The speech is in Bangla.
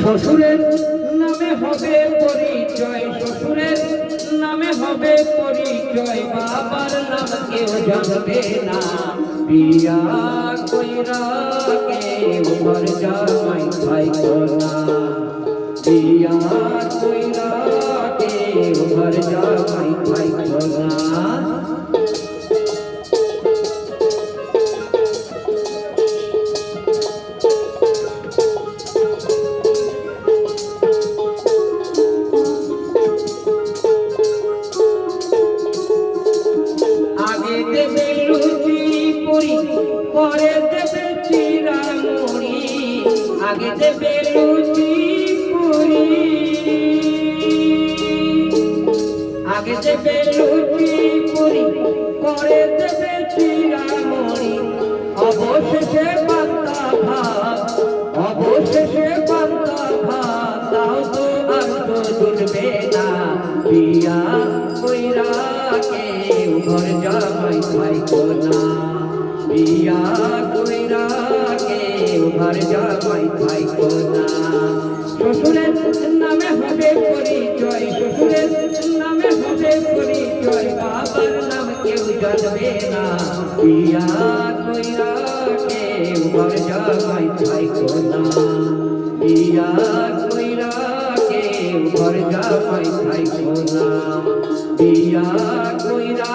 শ্বশুরের নামে হবে পরিচয়, শ্বশুরের নামে হবে পরিচয়, বাবার নাম কেউ জানবে না। বিয়া কইরা কেউ ঘর জামাই পাইতো না, বিয়া কইরা কেউ ঘর জামাই পাইতো না। আগে দেবে লুচি পুরি, পরে দেবে চিরা মুড়ি, আগে দেবে লুচি পুরি, আগে দেবে লুচি পুরি, পরে দেবে চিরা মুড়ি, অবশেষে পান্তা ভাত, অবশেষে পান্তা ভাত, তাও তো আর তো জুটবে না। বিয়া কইরা কেউ ঘর জামাই পাইতো না, বিয়া কইরা কেউ ঘর জামাই পাইতো না। শ্বশুরের নামে হবে পরিচয়, শ্বশুরের নামে হবে পরিচয়, বাবার নাম কেউ জানবে না। বিয়া কইরা কেউ ঘর জামাই পাইতো না, বিয়া কইরা কেউ ঘর জামাই পাইতো না, বিয়া কইরা